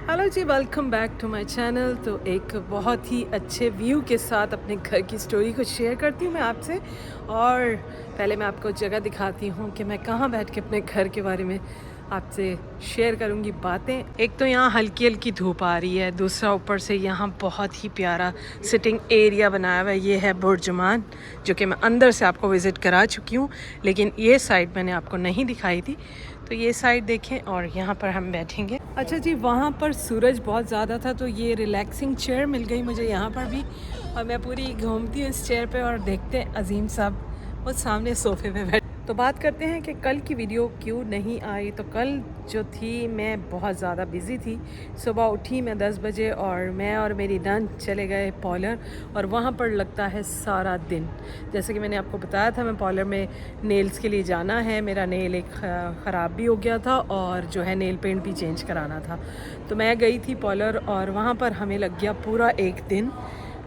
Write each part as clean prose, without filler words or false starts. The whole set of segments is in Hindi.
हेलो जी, welcome back to my channel. तो एक बहुत ही अच्छे व्यू के साथ अपने घर की स्टोरी को शेयर करती हूँ मैं आपसे। और पहले मैं आपको जगह दिखाती हूँ कि मैं कहाँ बैठ के अपने घर के बारे में आपसे शेयर करूँगी बातें। एक तो यहाँ हल्की हल्की धूप आ रही है, दूसरा ऊपर से यहाँ बहुत ही प्यारा सिटिंग एरिया बनाया हुआ है। ये है बुर्जुमान, जो कि मैं अंदर से आपको विज़िट करा चुकी हूँ, लेकिन ये साइड मैंने आपको नहीं दिखाई थी। तो ये साइड देखें और यहाँ पर हम बैठेंगे। अच्छा जी, वहाँ पर सूरज बहुत ज़्यादा था तो ये रिलैक्सिंग चेयर मिल गई मुझे यहाँ पर भी, और मैं पूरी घूमती हूँ इस चेयर पे और देखते हैं अजीम साहब वो सामने सोफे पे बैठे। तो बात करते हैं कि कल की वीडियो क्यों नहीं आई। तो कल जो थी मैं बहुत ज़्यादा बिज़ी थी। सुबह उठी मैं 10 बजे और मैं और मेरी नन चले गए पॉलर, और वहाँ पर लगता है सारा दिन। जैसे कि मैंने आपको बताया था, मैं पॉलर में नेल्स के लिए जाना है। मेरा नेल एक ख़राब भी हो गया था और जो है नेल पेंट भी चेंज कराना था। तो मैं गई थी पॉलर और वहाँ पर हमें लग गया पूरा एक दिन।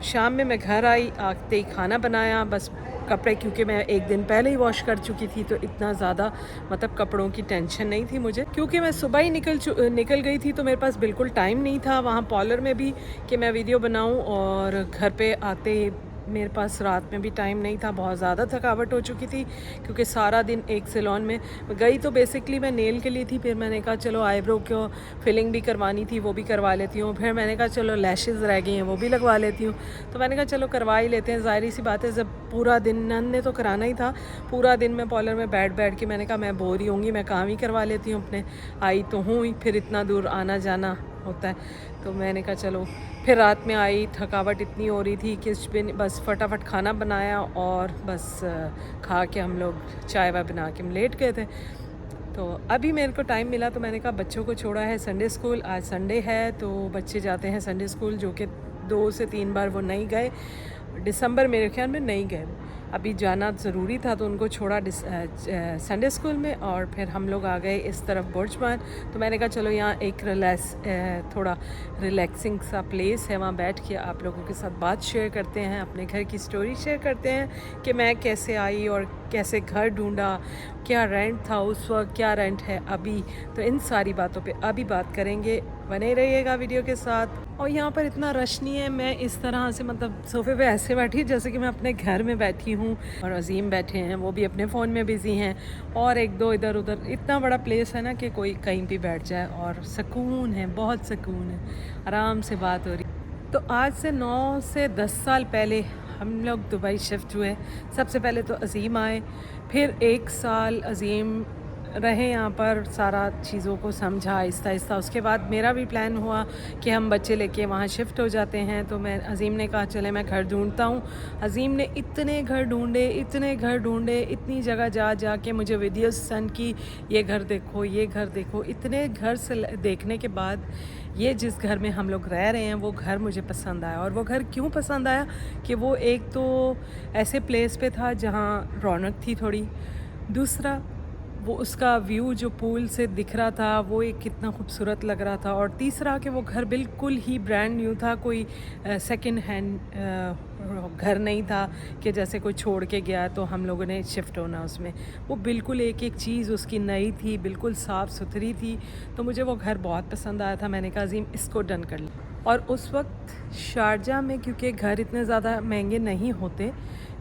शाम में मैं घर आई, आते ही खाना बनाया, बस कपड़े क्योंकि मैं एक दिन पहले ही वॉश कर चुकी थी तो इतना ज़्यादा मतलब कपड़ों की टेंशन नहीं थी मुझे, क्योंकि मैं सुबह ही निकल गई थी तो मेरे पास बिल्कुल टाइम नहीं था वहाँ पॉलर में भी कि मैं वीडियो बनाऊँ, और घर पे आते मेरे पास रात में भी टाइम नहीं था। बहुत ज़्यादा थकावट हो चुकी थी क्योंकि सारा दिन एक सैलून में गई। तो बेसिकली मैं नेल के लिए थी, फिर मैंने कहा चलो आईब्रो को फिलिंग भी करवानी थी, वो भी करवा लेती हूँ। फिर मैंने कहा चलो लैशेज़ रह गई हैं, वो भी लगवा लेती हूँ। तो मैंने कहा चलो करवा ही लेते हैं, ज़ाहिर सी बात है जब पूरा दिन नन ने तो कराना ही था। पूरा दिन मैं पॉलर में बैठ के मैंने कहा मैं बोर ही होंगी, मैं काम ही करवा लेती हूँ अपने। आई तो हूँ ही, फिर इतना दूर आना जाना होता है। तो मैंने कहा चलो, फिर रात में आई, थकावट इतनी हो रही थी कि बस फटाफट खाना बनाया और बस खा के हम लोग चाय वाय बना के हम लेट गए थे। तो अभी मेरे को टाइम मिला तो मैंने कहा बच्चों को छोड़ा है संडे स्कूल, आज संडे है तो बच्चे जाते हैं संडे स्कूल, जो कि 2 से 3 बार वो नहीं गए। दिसंबर मेरे ख्याल में नहीं गए, अभी जाना ज़रूरी था तो उनको छोड़ा संडे स्कूल में। और फिर हम लोग आ गए इस तरफ बुर्जुमान। तो मैंने कहा चलो यहाँ एक थोड़ा रिलैक्सिंग सा प्लेस है, वहाँ बैठ के आप लोगों के साथ बात शेयर करते हैं, अपने घर की स्टोरी शेयर करते हैं कि मैं कैसे आई और कैसे घर ढूंढा, क्या रेंट था उस वक्त, क्या रेंट है अभी। तो इन सारी बातों पे अभी बात करेंगे, बने रहिएगा वीडियो के साथ। और यहाँ पर इतना रश नहीं है, मैं इस तरह से मतलब सोफे पे ऐसे बैठी जैसे कि मैं अपने घर में बैठी हूँ, और अजीम बैठे हैं, वो भी अपने फ़ोन में बिज़ी हैं, और एक दो इधर उधर। इतना बड़ा प्लेस है ना कि कोई कहीं भी बैठ जाए, और सुकून है, बहुत सुकून है, आराम से बात हो रही। तो आज से 9 से 10 साल पहले हम लोग दुबई शिफ्ट हुए। सबसे पहले तो अजीम आए, फिर 1 साल अजीम रहे यहाँ पर, सारा चीज़ों को समझा आहिस्ता आहिस्ता। उसके बाद मेरा भी प्लान हुआ कि हम बच्चे लेके वहाँ शिफ्ट हो जाते हैं। तो मैं अजीम ने कहा चले मैं घर ढूंढता हूँ। अजीम ने इतने घर ढूंढे, इतने घर ढूंढे, इतनी जगह जा के मुझे वीडियोस सेंड की, ये घर देखो, ये घर देखो। इतने घर से देखने के बाद ये जिस घर में हम लोग रह रहे हैं वो घर मुझे पसंद आया। और वो घर क्यों पसंद आया कि वो एक तो ऐसे प्लेस पे था जहाँ रौनक थी थोड़ी, दूसरा वो उसका व्यू जो पूल से दिख रहा था वो एक कितना खूबसूरत लग रहा था, और तीसरा कि वो घर बिल्कुल ही ब्रांड न्यू था, कोई सेकंड हैंड घर नहीं था कि जैसे कोई छोड़ के गया तो हम लोगों ने शिफ्ट होना उसमें। वो बिल्कुल एक एक चीज़ उसकी नई थी, बिल्कुल साफ़ सुथरी थी। तो मुझे वो घर बहुत पसंद आया था। मैंने कहा अजीम इसको डन कर लिया। और उस वक्त शारजा में क्योंकि घर इतने ज़्यादा महंगे नहीं होते,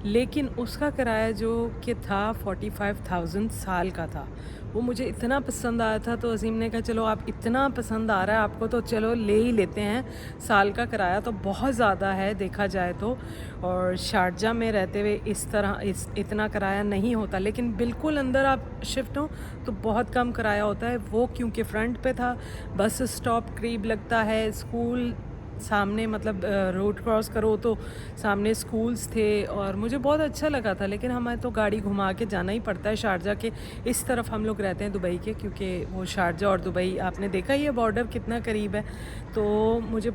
लेकिन उसका किराया जो कि था 45,000 साल का था, वो मुझे इतना पसंद आया था। तो अजीम ने कहा चलो आप इतना पसंद आ रहा है आपको तो चलो ले ही लेते हैं। साल का किराया तो बहुत ज़्यादा है देखा जाए तो, और शारजा में रहते हुए इस तरह इतना किराया नहीं होता, लेकिन बिल्कुल अंदर आप शिफ्ट हो तो बहुत कम किराया होता है। वो क्योंकि फ्रंट पे था, बस स्टॉप करीब लगता है, स्कूल सामने मतलब रोड क्रॉस करो तो सामने स्कूल्स थे, और मुझे बहुत अच्छा लगा था। लेकिन हमें तो गाड़ी घुमा के जाना ही पड़ता है शारजा के इस तरफ, हम लोग रहते हैं दुबई के, क्योंकि वो शारजा और दुबई आपने देखा ही है बॉर्डर कितना करीब है। तो मुझे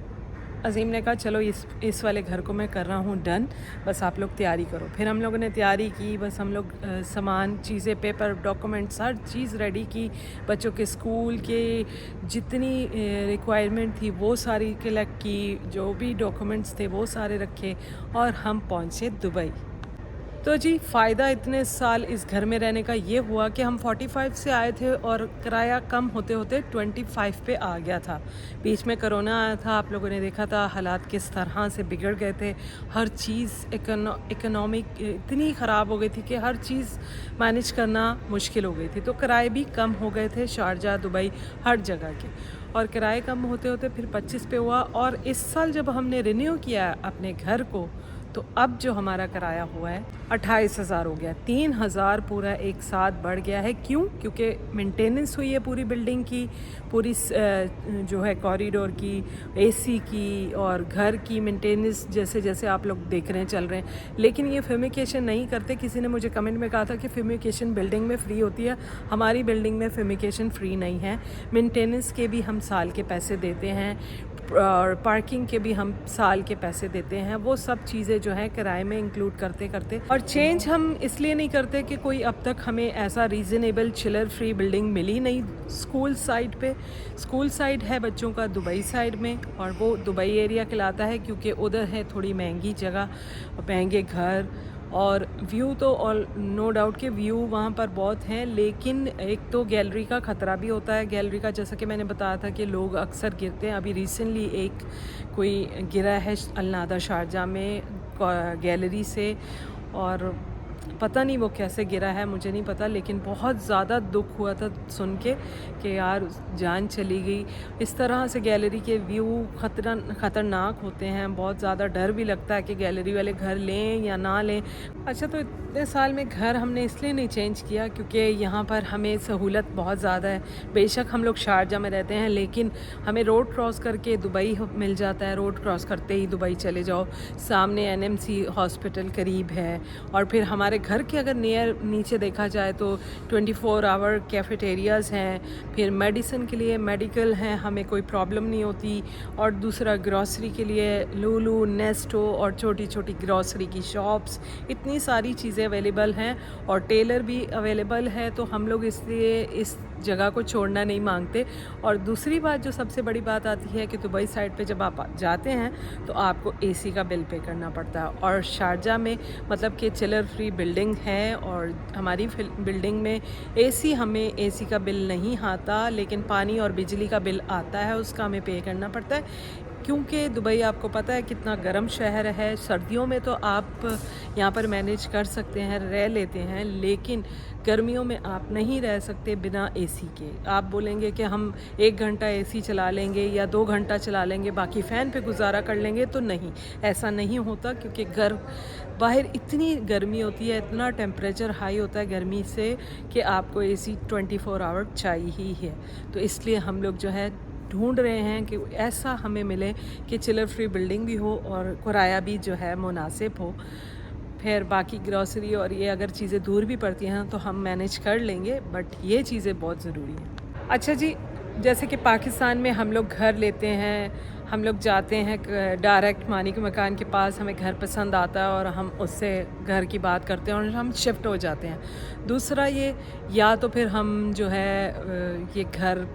अजीम ने कहा चलो इस वाले घर को मैं कर रहा हूँ डन, बस आप लोग तैयारी करो। फिर हम लोगों ने तैयारी की, बस हम लोग सामान चीज़ें पेपर डॉक्यूमेंट्स हर चीज़ रेडी की, बच्चों के स्कूल के जितनी रिक्वायरमेंट थी वो सारी कलेक्ट की, जो भी डॉक्यूमेंट्स थे वो सारे रखे, और हम पहुँचे दुबई। तो जी फ़ायदा इतने साल इस घर में रहने का ये हुआ कि हम 45 से आए थे और किराया कम होते होते 25 पे आ गया था। बीच में कोरोना आया था, आप लोगों ने देखा था हालात किस तरह से बिगड़ गए थे। हर चीज़ इकोनॉमिक इतनी ख़राब हो गई थी कि हर चीज़ मैनेज करना मुश्किल हो गई थी। तो किराए भी कम हो गए थे शारजाह, दुबई, हर जगह के। और किराए कम होते होते फिर 25 पे हुआ और इस साल जब हमने रिन्यू किया अपने घर को, तो अब जो हमारा किराया हुआ है 28,000 हो गया। 3,000 पूरा एक साथ बढ़ गया है। क्यों? क्योंकि मेंटेनेंस हुई है पूरी बिल्डिंग की, पूरी जो है कॉरिडोर की, एसी की और घर की मेंटेनेंस जैसे जैसे आप लोग देख रहे हैं चल रहे हैं। लेकिन ये फ्यूमिकेशन नहीं करते। किसी ने मुझे कमेंट में कहा था कि फ्यूमिकेशन बिल्डिंग में फ्री होती है। हमारी बिल्डिंग में फ्यूमिकेशन फ्री नहीं है। मेंटेनेंस के भी हम साल के पैसे देते हैं और पार्किंग के भी हम साल के पैसे देते हैं। वो सब चीज़ें जो है किराए में इंक्लूड करते करते और चेंज हम इसलिए नहीं करते कि कोई अब तक हमें ऐसा रीज़नेबल चिलर फ्री बिल्डिंग मिली नहीं। स्कूल साइड है बच्चों का दुबई साइड में, और वो दुबई एरिया कहलाता है क्योंकि उधर है थोड़ी महंगी जगह, महंगे घर और व्यू तो और नो डाउट के व्यू वहाँ पर बहुत हैं। लेकिन एक तो गैलरी का ख़तरा भी होता है। गैलरी का जैसा कि मैंने बताया था कि लोग अक्सर गिरते हैं। अभी रिसेंटली एक कोई गिरा है अलनादा शारजाह में गैलरी से, और पता नहीं वो कैसे गिरा है, मुझे नहीं पता। लेकिन बहुत ज़्यादा दुख हुआ था सुन के कि यार जान चली गई। इस तरह से गैलरी के व्यू ख़तरनाक होते हैं। बहुत ज़्यादा डर भी लगता है कि गैलरी वाले घर लें या ना लें। अच्छा, तो इतने साल में घर हमने इसलिए नहीं चेंज किया क्योंकि यहाँ पर हमें सहूलत बहुत ज़्यादा है। बेशक हम लोग शारजाह में रहते हैं, लेकिन हमें रोड क्रॉस करके दुबई मिल जाता है। रोड क्रॉस करते ही दुबई चले जाओ, सामने NMC हॉस्पिटल करीब है। और फिर हमारे घर के अगर नीचे देखा जाए तो 24 आवर कैफेटेरियाज़ हैं। फिर मेडिसिन के लिए मेडिकल हैं, हमें कोई प्रॉब्लम नहीं होती। और दूसरा ग्रॉसरी के लिए लूलू, नेस्टो और छोटी छोटी ग्रॉसरी की शॉप्स, इतनी सारी चीज़ें अवेलेबल हैं। और टेलर भी अवेलेबल है, तो हम लोग इसलिए इस जगह को छोड़ना नहीं मांगते। और दूसरी बात जो सबसे बड़ी बात आती है कि दुबई साइड पे जब आप जाते हैं तो आपको AC का बिल पे करना पड़ता है। और शारजाह में मतलब कि चिलर फ्री बिल्डिंग है, और हमारी बिल्डिंग में हमें AC का बिल नहीं आता, लेकिन पानी और बिजली का बिल आता है, उसका हमें पे करना पड़ता है। क्योंकि दुबई आपको पता है कितना गर्म शहर है। सर्दियों में तो आप यहाँ पर मैनेज कर सकते हैं, रह लेते हैं, लेकिन गर्मियों में आप नहीं रह सकते बिना AC के। आप बोलेंगे कि हम 1 घंटा AC चला लेंगे या 2 घंटा चला लेंगे, बाकी फ़ैन पे गुजारा कर लेंगे, तो नहीं, ऐसा नहीं होता। क्योंकि बाहर इतनी गर्मी होती है, इतना टेम्परेचर हाई होता है गर्मी से कि आपको AC 24 आवर चाहिए ही है। तो इसलिए हम लोग जो है ढूंढ रहे हैं कि ऐसा हमें मिले कि चिलर फ्री बिल्डिंग भी हो और किराया भी जो है मुनासिब हो। फिर बाकी ग्रॉसरी और ये अगर चीज़ें दूर भी पड़ती हैं तो हम मैनेज कर लेंगे, बट ये चीज़ें बहुत ज़रूरी हैं। अच्छा जी, जैसे कि पाकिस्तान में हम लोग घर लेते हैं, हम लोग जाते हैं डायरेक्ट मालिक मकान के पास, हमें घर पसंद आता है और हम उससे घर की बात करते हैं और हम शिफ्ट हो जाते हैं। दूसरा ये, या तो फिर हम जो है ये घर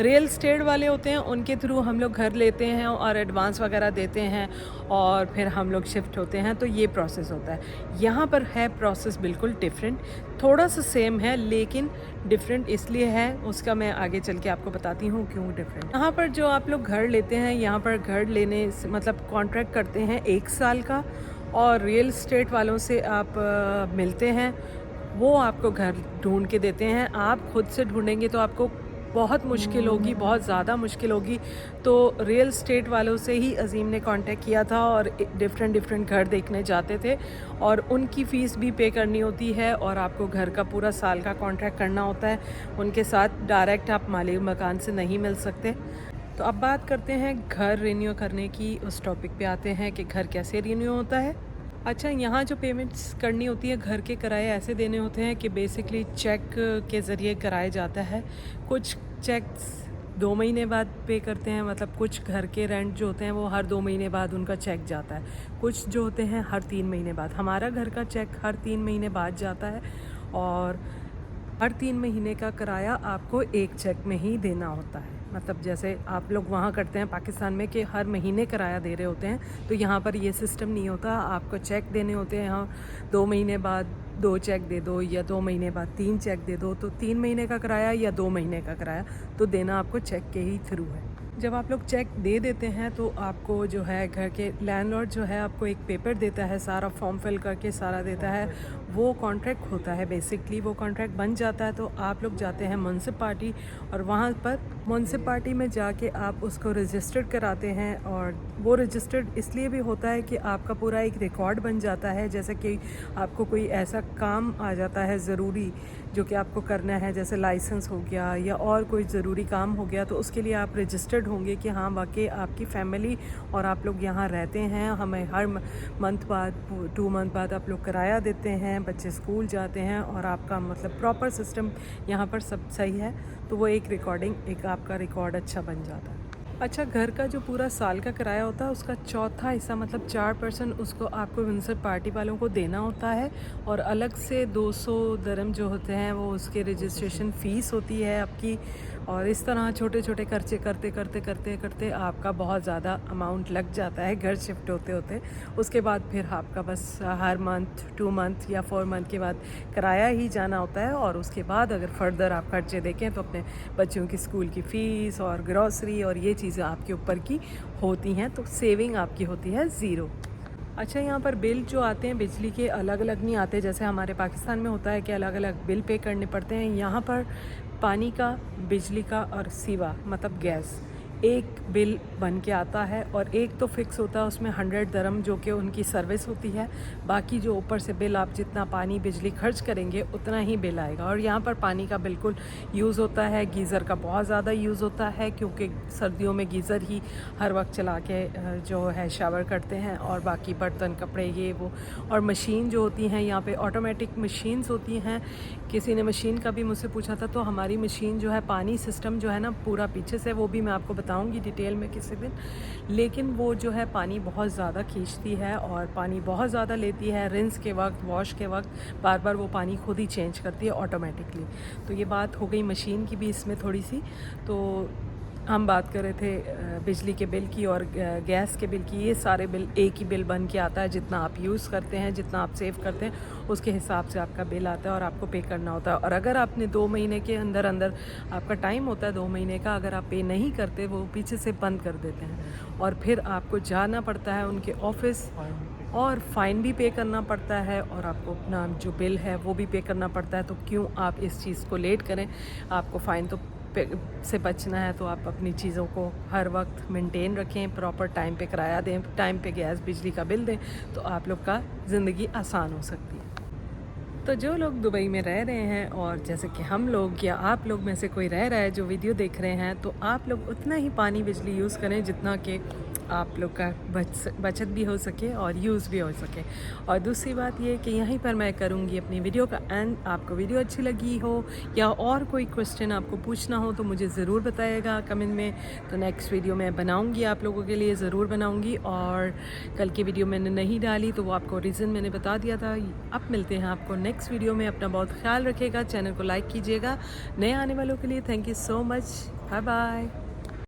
रियल एस्टेट वाले होते हैं, उनके थ्रू हम लोग घर लेते हैं और एडवांस वगैरह देते हैं और फिर हम लोग शिफ्ट होते हैं। तो ये प्रोसेस होता है। यहाँ पर है प्रोसेस बिल्कुल डिफरेंट, थोड़ा सा सेम है लेकिन डिफरेंट इसलिए है, उसका मैं आगे चल के आपको बताती हूँ क्यों डिफरेंट। यहाँ पर जो आप लोग घर लेते हैं, यहाँ पर घर लेने से मतलब कॉन्ट्रैक्ट करते हैं 1 साल का, और रियल एस्टेट वालों से आप मिलते हैं, वो आपको घर ढूंढ के देते हैं। आप खुद से ढूंढेंगे तो आपको बहुत मुश्किल होगी, बहुत ज़्यादा मुश्किल होगी। तो रियल एस्टेट वालों से ही अज़ीम ने कांटेक्ट किया था और डिफरेंट घर देखने जाते थे, और उनकी फ़ीस भी पे करनी होती है और आपको घर का पूरा साल का कॉन्ट्रैक्ट करना होता है उनके साथ। डायरेक्ट आप मालिक मकान से नहीं मिल सकते। तो अब बात करते हैं घर रिन्यू करने की, उस टॉपिक पे आते हैं कि घर कैसे रिन्यू होता है। अच्छा, यहाँ जो पेमेंट्स करनी होती है, घर के किराए ऐसे देने होते हैं कि बेसिकली चेक के ज़रिए कराया जाता है। कुछ चेक्स 2 महीने बाद पे करते हैं, मतलब कुछ घर के रेंट जो होते हैं वो हर 2 महीने बाद उनका चेक जाता है। कुछ जो होते हैं हर 3 महीने बाद। हमारा घर का चेक हर 3 महीने बाद जाता है, और हर 3 महीने का किराया आपको एक चेक में ही देना होता है। मतलब जैसे आप लोग वहाँ करते हैं पाकिस्तान में कि हर महीने किराया दे रहे होते हैं, तो यहाँ पर ये सिस्टम नहीं होता। आपको चेक देने होते हैं, यहाँ 2 महीने बाद 2 चेक दे दो या 2 महीने बाद 3 चेक दे दो, तो 3 महीने का किराया या 2 महीने का किराया तो देना आपको चेक के ही थ्रू है। जब आप लोग चेक दे देते हैं तो आपको जो है घर के लैंडलॉर्ड जो है आपको एक पेपर देता है, सारा फॉर्म फिल करके सारा देता है, वो कॉन्ट्रैक्ट होता है बेसिकली। वो कॉन्ट्रैक्ट बन जाता है तो आप लोग जाते हैं म्यूनसिपालिटी और वहाँ पर म्यूनसिपालिटी में जाके आप उसको रजिस्टर्ड कराते हैं। और वो रजिस्टर्ड इसलिए भी होता है कि आपका पूरा एक रिकॉर्ड बन जाता है। जैसे कि आपको कोई ऐसा काम आ जाता है ज़रूरी जो कि आपको करना है, जैसे लाइसेंस हो गया या और कोई ज़रूरी काम हो गया, तो उसके लिए आप रजिस्टर्ड होंगे कि हाँ वाकई आपकी फ़ैमिली और आप लोग यहाँ रहते हैं। हमें हर मंथ बाद 2 मंथ बाद आप लोग किराया देते हैं, बच्चे स्कूल जाते हैं और आपका मतलब प्रॉपर सिस्टम यहाँ पर सब सही है, तो वो एक रिकॉर्डिंग, एक आपका रिकॉर्ड अच्छा बन जाता है। अच्छा, घर का जो पूरा साल का किराया होता है उसका चौथा हिस्सा मतलब 4% उसको आपको म्यूनसिपालिटी वालों को देना होता है। और अलग से 200 दरम जो होते हैं वो उसके रजिस्ट्रेशन फ़ीस होती है आपकी। और इस तरह छोटे छोटे खर्चे करते करते करते करते आपका बहुत ज़्यादा अमाउंट लग जाता है घर शिफ्ट होते होते। उसके बाद फिर आपका बस हर मंथ 2 मंथ या 4 मंथ के बाद किराया ही जाना होता है। और उसके बाद अगर फर्दर आप खर्चे देखें तो अपने बच्चों की स्कूल की फ़ीस और ग्रॉसरी और ये चीज़ें आपके ऊपर की होती हैं, तो सेविंग आपकी होती है ज़ीरो। अच्छा, यहाँ पर बिल जो आते हैं बिजली के अलग अलग नहीं आते, जैसे हमारे पाकिस्तान में होता है कि अलग अलग बिल पे करने पड़ते हैं। यहाँ पर पानी का, बिजली का और सिवा मतलब गैस एक बिल बन के आता है। और एक तो फिक्स होता है उसमें 100 दरम जो कि उनकी सर्विस होती है। बाकी जो ऊपर से बिल आप जितना पानी बिजली खर्च करेंगे उतना ही बिल आएगा। और यहाँ पर पानी का बिल्कुल यूज़ होता है, गीज़र का बहुत ज़्यादा यूज़ होता है क्योंकि सर्दियों में गीज़र ही हर वक्त चला के जो है शावर करते हैं। और बाकी बर्तन कपड़े ये वो, और मशीन जो होती हैं यहाँ पे ऑटोमेटिक मशीन्स होती हैं। किसी ने मशीन का भी मुझसे पूछा था, तो हमारी मशीन जो है पानी सिस्टम जो है ना पूरा पीछे से, वो भी मैं आपको बताऊंगी डिटेल में किसी दिन। लेकिन वो जो है पानी बहुत ज़्यादा खींचती है और पानी बहुत ज़्यादा लेती है। रिंस के वक्त, वॉश के वक्त बार बार वो पानी खुद ही चेंज करती है ऑटोमेटिकली। तो ये बात हो गई मशीन की भी इसमें थोड़ी सी। तो हम बात कर रहे थे बिजली के बिल की और गैस के बिल की। ये सारे बिल एक ही बिल बन के आता है, जितना आप यूज़ करते हैं, जितना आप सेव करते हैं उसके हिसाब से आपका बिल आता है और आपको पे करना होता है। और अगर आपने 2 महीने के अंदर अंदर आपका टाइम होता है 2 महीने का, अगर आप पे नहीं करते वो पीछे से बंद कर देते हैं और फिर आपको जाना पड़ता है उनके ऑफिस और फ़ाइन भी पे करना पड़ता है और आपको अपना जो बिल है वो भी पे करना पड़ता है। तो क्यों आप इस चीज़ को लेट करें? आपको फ़ाइन तो से बचना है तो आप अपनी चीज़ों को हर वक्त मेंटेन रखें, प्रॉपर टाइम पे किराया दें, टाइम पे गैस बिजली का बिल दें, तो आप लोग का ज़िंदगी आसान हो सकती है। तो जो लोग दुबई में रह रहे हैं और जैसे कि हम लोग या आप लोग में से कोई रह रहा है जो वीडियो देख रहे हैं, तो आप लोग उतना ही पानी बिजली यूज़ करें जितना कि आप लोग का बचत भी हो सके और यूज़ भी हो सके। और दूसरी बात ये कि यहीं पर मैं करूँगी अपनी वीडियो का एंड। आपको वीडियो अच्छी लगी हो या और कोई क्वेश्चन आपको पूछना हो तो मुझे ज़रूर बताइएगा कमेंट में। तो नेक्स्ट वीडियो मैं बनाऊँगी, आप लोगों के लिए ज़रूर बनाऊँगी। और कल की वीडियो मैंने नहीं डाली तो वो आपको रीज़न मैंने बता दिया था। अब मिलते हैं आपको नेक्स्ट वीडियो में। अपना बहुत ख्याल रखिएगा, चैनल को लाइक कीजिएगा। नए आने वालों के लिए thank you so much, bye bye.